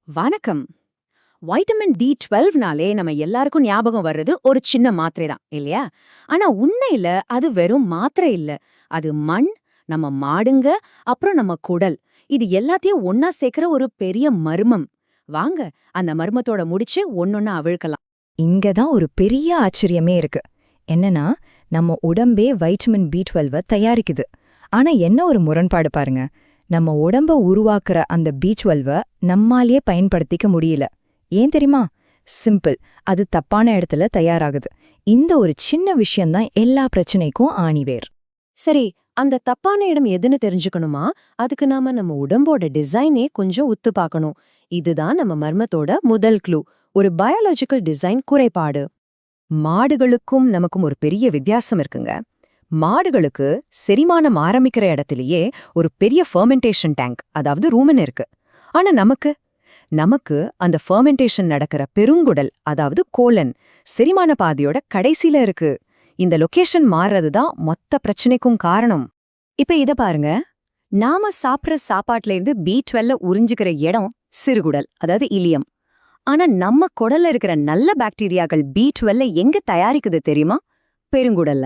வணக்கம். வைட்டமின் டி12னாலே நம்ம எல்லாருக்கும் ஞாபகம் வர்றது ஒரு சின்ன மாத்திரை தான் இல்லையா? ஆனா உண்மையில அது வெறும் மாத்திரை இல்ல. அது மண், நம்ம மாடுங்க, அப்புறம் நம்ம குடல். இது எல்லாத்தையும் ஒன்னா சேர்க்கிற ஒரு பெரிய மர்மம். வாங்க அந்த மர்மத்தோட முடிச்சு ஒன்னொன்னா அவிழ்க்கலாம். இங்க தான் ஒரு பெரிய ஆச்சரியமே இருக்கு. என்னன்னா, நம்ம உடம்பே வைட்டமின் பி12 தயாரிக்குது. ஆனா என்ன ஒரு முரண்பாடு பாருங்க. நம்ம உடம்ப உருவாக்குற அந்த பி12 நம்மாலேயே பயன்படுத்திக்க முடியல. ஏன் தெரியுமா? சிம்பிள். அது தப்பான இடத்துல தயாராகுது. இந்த ஒரு சின்ன விஷயம்தான் எல்லா பிரச்சனைக்கும் ஆணிவேர். சரி, அந்த தப்பான இடம் எதுன்னு தெரிஞ்சுக்கணுமா? அதுக்கு நாம நம்ம உடம்போட டிசைனே கொஞ்சம் உத்து பார்க்கணும். இதுதான் நம்ம மர்மத்தோட முதல் க்ளூ. ஒரு பயாலஜிக்கல் டிசைன் குறைபாடு. மாடுகளுக்கும் நமக்கும் ஒரு பெரிய வித்தியாசம் இருக்குங்க. மாடுகளுக்கு செரிமானம் ஆரம்பிக்கிற இடத்திலேயே ஒரு பெரிய ஃபெர்மெண்டேஷன் டேங்க், அதாவது ரூமன் இருக்கு. ஆனா நமக்கு அந்த ஃபெர்மெண்டேஷன் நடக்கிற பெருங்குடல், அதாவது கோலன், செரிமான பாதையோட கடைசியில இருக்கு. இந்த லொகேஷன் மாறுறது தான் மொத்த பிரச்சனைக்கும் காரணம். இப்ப இத பாருங்க. நாம சாப்பிட்ற சாப்பாட்டுல இருந்து பி12 உறிஞ்சுக்கிற இடம் சிறுகுடல், அதாவது இலியம். ஆனா நம்ம குடல்ல இருக்கிற நல்ல பாக்டீரியாக்கள் பி12 எங்க தயாரிக்குது தெரியுமா? பெருங்குடல்ல.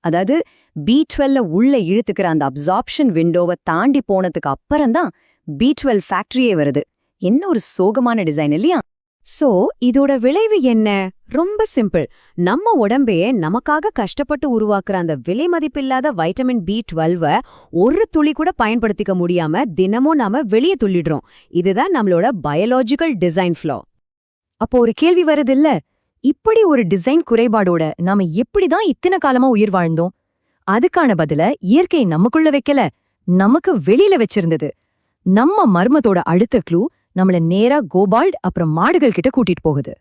அதாவது பி12 உள்ள இழுத்துக்கிற அந்த அப்சார்ப்ஷன் விண்டோவை தாண்டி போனதுக்கு அப்புறம்தான் பி12 ஃபேக்டரியே வருது. என்ன ஒரு சோகமான டிசைன் இல்லையா? சோ இதோட விளைவு என்ன? ரொம்ப சிம்பிள். நம்ம உடம்பையே நமக்காக கஷ்டப்பட்டு உருவாக்குற அந்த விலை மதிப்பில்லாத வைட்டமின் பி12 ஒரு துளி கூட பயன்படுத்திக்க முடியாம தினமும் நாம வெளியே துள்ளிடுறோம். இதுதான் நம்மளோட பயாலஜிக்கல் டிசைன் ஃப்ளா. அப்போ ஒரு கேள்வி வருதில்ல, இப்படி ஒரு டிசைன் குறைபாடோட நாம எப்படிதான் இத்தனை காலமா உயிர் வாழ்ந்தோம்? அதுக்கான பதில இயற்கை நமக்குள்ள வைக்கல, நமக்கு வெளியில வச்சிருந்தது. நம்ம மர்மத்தோட அடுத்த க்ளூ நம்மள நேரா கோபால்ட் அப்புறம் மாடுகள் கிட்ட கூட்டிட்டு போகுது.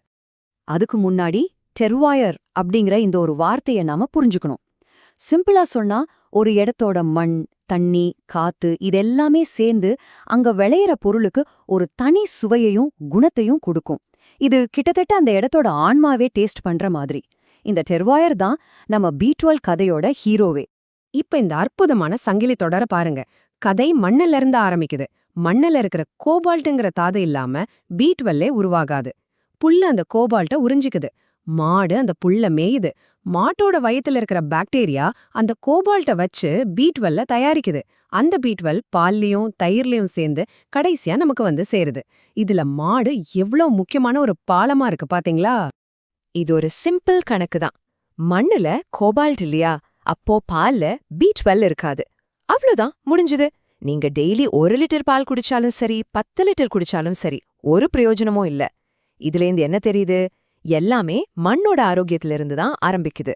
அதுக்கு முன்னாடி டெர்வாயர் அப்படிங்கிற இந்த ஒரு வார்த்தையை நாம புரிஞ்சுக்கணும். சிம்பிளா சொன்னா, ஒரு இடத்தோட மண், தண்ணி, காத்து இதெல்லாமே சேர்ந்து அங்க விளையிற பொருளுக்கு ஒரு தனி சுவையையும் குணத்தையும் கொடுக்கும். இது கிட்டத்தட்ட அந்த இடத்தோட ஆன்மாவே டேஸ்ட் பண்ற மாதிரி. இந்த டெர்வாயர் தான் நம்ம பி12 கதையோட ஹீரோவே. இப்ப இந்த அற்புதமான சங்கிலி தொடர பாருங்க. கதை மண்ணுல இருந்து ஆரம்பிக்குது. மண்ணுல இருக்கிற கோபால்ட்டுங்கிற தாது இல்லாம பி12 உருவாகாது. புல்ல அந்த கோபால்ட்ட உறிஞ்சிக்குது. மாடு அந்த புல்ல மேயுது. மாட்டோட வயித்துல இருக்கிற பாக்டீரியா அந்த கோபால்ட்ட வச்சு பி12 தயாரிக்குது. அந்த பி12 பால்லயும் தயிர்லயும் சேர்ந்து கடைசியா நமக்கு வந்து சேருது. இதுல மாடு எவ்ளோ முக்கியமான ஒரு பாலமா இருக்கு பாத்தீங்களா? இது ஒரு சிம்பிள் கணக்கு தான். மண்ணுல கோபால்ட் இல்லையா, அப்போ பால்ல பி12 இருக்காது. அவ்வளவுதான், முடிஞ்சுது. நீங்க டெய்லி 1 லிட்டர் பால் குடிச்சாலும் சரி, 10 லிட்டர் குடிச்சாலும் சரி, ஒரு பிரயோஜனமும் இல்ல. இதுலேருந்து என்ன தெரியுது? எல்லாமே மண்ணோட ஆரோக்கியத்திலிருந்து தான் ஆரம்பிக்குது.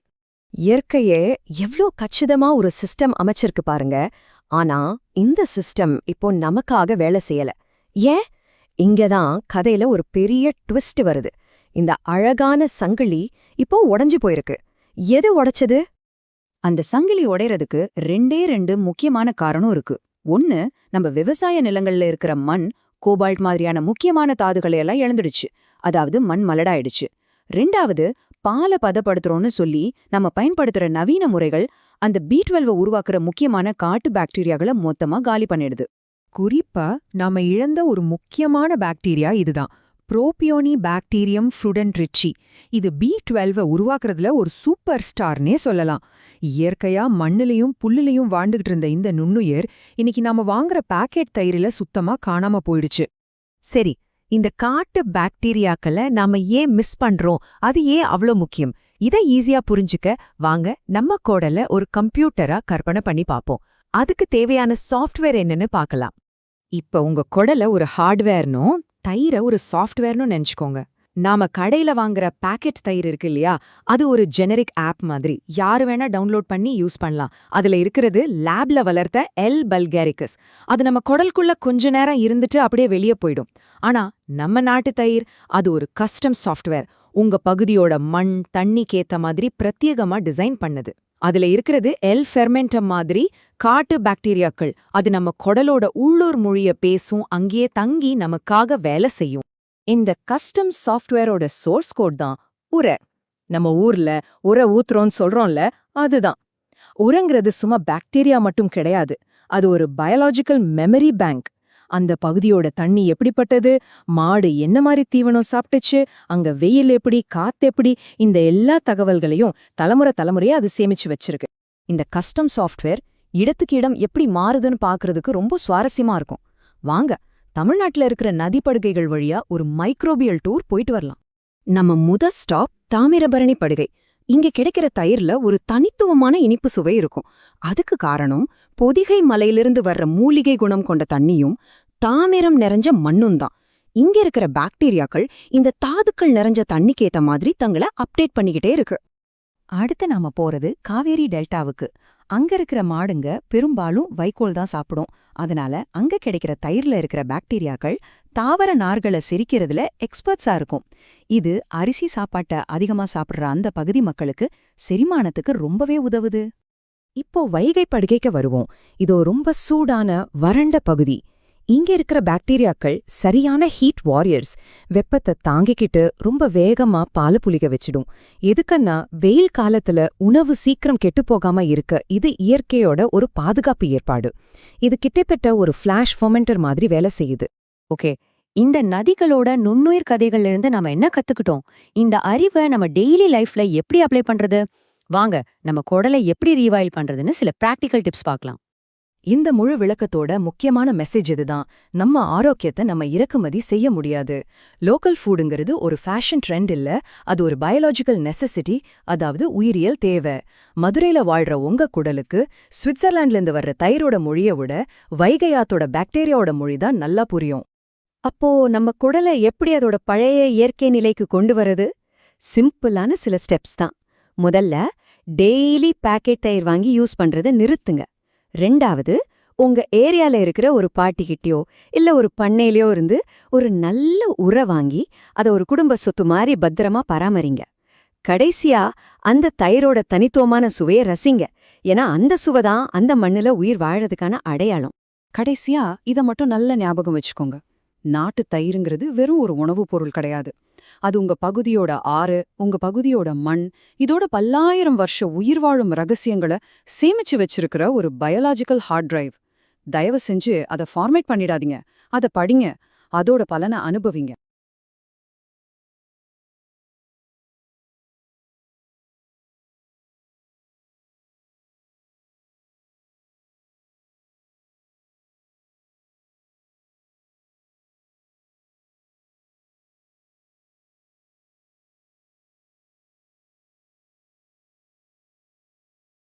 இயற்கையே எவ்ளோ கச்சிதமா ஒரு சிஸ்டம் அமைச்சிருக்கு பாருங்க. ஆனா இந்த சிஸ்டம் இப்போ நமக்காக வேலை செய்யல. ஏன்? இங்கதான் கதையில ஒரு பெரிய ட்விஸ்ட் வருது. இந்த அழகான சங்கிலி இப்போ உடைஞ்சு போயிருக்கு. எது உடைச்சது? அந்த சங்கிலி உடையறதுக்கு ரெண்டு முக்கியமான காரணம் இருக்கு. ஒன்னு, நம்ம விவசாய நிலங்கள்ல இருக்கிற மண், கோபால்ட் மாதிரியான முக்கியமான தாதுகளை எல்லாம் இழந்துடுச்சு. அதாவது மண் மலடாயிடுச்சு. ரெண்டாவது, பாலை பதப்படுத்துறோம்னு சொல்லி நம்ம பயன்படுத்துற நவீன முறைகள் அந்த பி12 உருவாக்குற முக்கியமான காட்டு பாக்டீரியாக்களை மொத்தமா காலி பண்ணிடுது. குறிப்பா நாம இழந்த ஒரு முக்கியமான பாக்டீரியா இதுதான். புரோபியோனி பாக்டீரியம் ஃப்ருடென்ட்ரிச்சி. இது பி12 உருவாக்குறதுல ஒரு சூப்பர் ஸ்டார்னே சொல்லலாம். இயற்கையா மண்ணுலயும் புல்லுலயும் வாழ்ந்துகிட்டு இருந்த இந்த நுண்ணுயிர் இன்னைக்கு நாம வாங்குற பாக்கெட் தயிரில சுத்தமா காணாம போயிடுச்சு. சரி, இந்த காட்டு பாக்டீரியாக்களை நாம ஏன் மிஸ் பண்றோம்? அது ஏன் அவ்வளோ முக்கியம்? இதை ஈஸியா புரிஞ்சுக்க வாங்க நம்ம கோடல ஒரு கம்ப்யூட்டரா கற்பனை பண்ணி பார்ப்போம். அதுக்கு தேவையான சாஃப்ட்வேர் என்னன்னு பார்க்கலாம். இப்ப உங்க குடல ஒரு ஹார்ட்வேர்னும் தயிரை ஒரு சாஃப்ட்வேர்னு நினைச்சுக்கோங்க. நாம கடையில வாங்குற பாக்கெட் தயிர் இருக்கு இல்லையா, அது ஒரு ஜெனரிக் ஆப் மாதிரி. யாரு வேணா டவுன்லோட் பண்ணி யூஸ் பண்ணலாம். அதுல இருக்கிறது லேப்ல வளர்த்த எல் பல்கேரிகஸ். அது நம்ம குடலுக்குள்ள கொஞ்ச நேரம் இருந்துட்டு அப்படியே வெளியே போயிடும். ஆனா நம்ம நாட்டு தயிர், அது ஒரு கஸ்டம் சாஃப்ட்வேர். உங்க பகுதியோட மண், தண்ணிக்கேத்த மாதிரி பிரத்யேகமா டிசைன் பண்ணுது. அதுல இருக்கிறது எல் ஃபெர்மெண்டம் மாதிரி காட்டு பாக்டீரியாக்கள். அது நம்ம குடலோட உள்ளூர் மொழிய பேசும், அங்கேயே தங்கி நமக்காக வேலை செய்யும். இந்த கஸ்டம் சாஃப்ட்வேரோட சோர்ஸ் கோட் தான் உரை. நம்ம ஊர்ல உரை ஊத்துறோம்னு சொல்றோம்ல, அதுதான். உரங்கிறது சும்மா பாக்டீரியா மட்டும் கிடையாது. அது ஒரு பயாலஜிக்கல் மெமரி பேங்க். அந்த பகுதியோட தண்ணி எப்படிப்பட்டது, மாடு என்ன மாதிரி தீவனம் சாப்பிட்டுச்சு, அங்க வெயில் எப்படி, காத்து எப்படி, இந்த எல்லா தகவல்களையும் தலைமுறையா அது சேமிச்சு வச்சிருக்கு. இந்த கஸ்டம் சாஃப்ட்வேர் இடத்துக்கு இடம் எப்படி மாறுதுன்னு பார்க்கறதுக்கு ரொம்ப சுவாரஸ்யமா இருக்கும். வாங்க, தமிழ்நாட்டுல இருக்கிற நதிப்படுகைகள் வழியா ஒரு மைக்ரோபியல் டூர் போயிட்டு வரலாம். நம்ம முதல் ஸ்டாப் தாமிரபரணி படுகை. இங்க கிடைக்கிற தயிர்ல ஒரு தனித்துவமான இனிப்பு சுவை இருக்கும். அதுக்கு காரணம் பொதிகை மலையிலிருந்து வர்ற மூலிகை குணம் கொண்ட தண்ணியும் தாமிரம் நிறைஞ்ச மண்ணும் தான். இங்க இருக்கிற பாக்டீரியாக்கள் இந்த தாதுக்கள் நிறைஞ்ச தண்ணிக்கு ஏத்த மாதிரி தங்களை அப்டேட் பண்ணிக்கிட்டே இருக்கு. அடுத்து நாம போறது காவேரி டெல்டாவுக்கு. அங்க இருக்கிற மாடுங்க பெரும்பாலும் வைக்கோல் தான் சாப்பிடும். அதனால அங்க கிடைக்கிற தயிர்ல இருக்கிற பாக்டீரியாக்கள் தாவர நார்களை செரிக்கிறதுல எக்ஸ்பர்ட்ஸா இருக்கும். இது அரிசி சாப்பாட்டை அதிகமா சாப்பிடுற அந்த பகுதி மக்களுக்கு செரிமானத்துக்கு ரொம்பவே உதவுது. இப்போ வைகை படுகைக்கு வருவோம். இது ரொம்ப சூடான வறண்ட பகுதி. இங்க இருக்கிற பாக்டீரியாக்கள் சரியான ஹீட் வாரியர்ஸ். வெப்பத்தை தாங்கிக்கிட்டு ரொம்ப வேகமா பால் புளிக்க வச்சிடும். எதுக்குன்னா வெயில் காலத்துல உணவு சீக்கிரம் கெட்டுப்போகாம இருக்க இது இயற்கையோட ஒரு பாதுகாப்பு ஏற்பாடு. இது கிட்டத்தட்ட ஒரு ஃபிளாஷ் ஃபெர்மெண்டர் மாதிரி வேலை செய்யுது. ஓகே, இந்த நதிகளோட நுண்ணுயிர் கதைகள்ல இருந்து நாம என்ன கத்துக்கிட்டோம்? இந்த அறிவை நம்ம டெய்லி லைஃப்ல எப்படி அப்ளை பண்றது? வாங்க, நம்ம குடலை எப்படி ரீவைல் பண்றதுன்னு சில பிராக்டிக்கல் டிப்ஸ் பார்க்கலாம். இந்த முழு விளக்கத்தோட முக்கியமான மெசேஜ் இதுதான். நம்ம ஆரோக்கியத்தை நம்ம இறக்குமதி செய்ய முடியாது. லோக்கல் ஃபுட்டுங்கிறது ஒரு ஃபேஷன் ட்ரெண்ட் இல்ல, அது ஒரு பயாலஜிக்கல் நெசசிட்டி, அதாவது உயிரியல் தேவை. மதுரையில வாழ்ற உங்க குடலுக்கு சுவிட்சர்லாண்ட்லேருந்து வர்ற தயிரோட மொழியை விட வைகையாத்தோட பாக்டீரியாவோட மொழி தான் நல்லா புரியும். அப்போ நம்ம குடலை எப்படி அதோட பழைய இயற்கை நிலைக்கு கொண்டு வரது? சிம்பிளான சில ஸ்டெப்ஸ் தான். முதல்ல, டெய்லி பாக்கெட் தயிர் வாங்கி யூஸ் பண்றதை நிறுத்துங்க. ரெண்டாவது, உங்க ஏரியால இருக்கிற ஒரு பாட்டிக்கிட்டயோ இல்ல ஒரு பண்ணையிலயோ இருந்து ஒரு நல்ல உரை வாங்கி அதை ஒரு குடும்ப சொத்து மாதிரி பத்திரமா பராமரிங்க. கடைசியா, அந்த தயிரோட தனித்துவமான சுவையை ரசிங்க. ஏன்னா அந்த சுவை தான் அந்த மண்ணுல உயிர் வாழறதுக்கான அடையாளம். கடைசியா இத மட்டும் நல்ல ஞாபகம் வச்சுக்கோங்க. நாட்டு தயிருங்கிறது வெறும் ஒரு உணவுப் பொருள் கிடையாது. அது உங்க பகுதியோட ஆறு, உங்க பகுதியோட மண், இதோட பல்லாயிரம் வருஷ உயிர் வாழும் ரகசியங்களை சேமிச்சு வச்சிருக்கிற ஒரு பயாலஜிக்கல் ஹார்ட் டிரைவ். தயவு செஞ்சு அதை ஃபார்மேட் பண்ணிடாதீங்க. அதை படிங்க, அதோட பலனை அனுபவிங்க.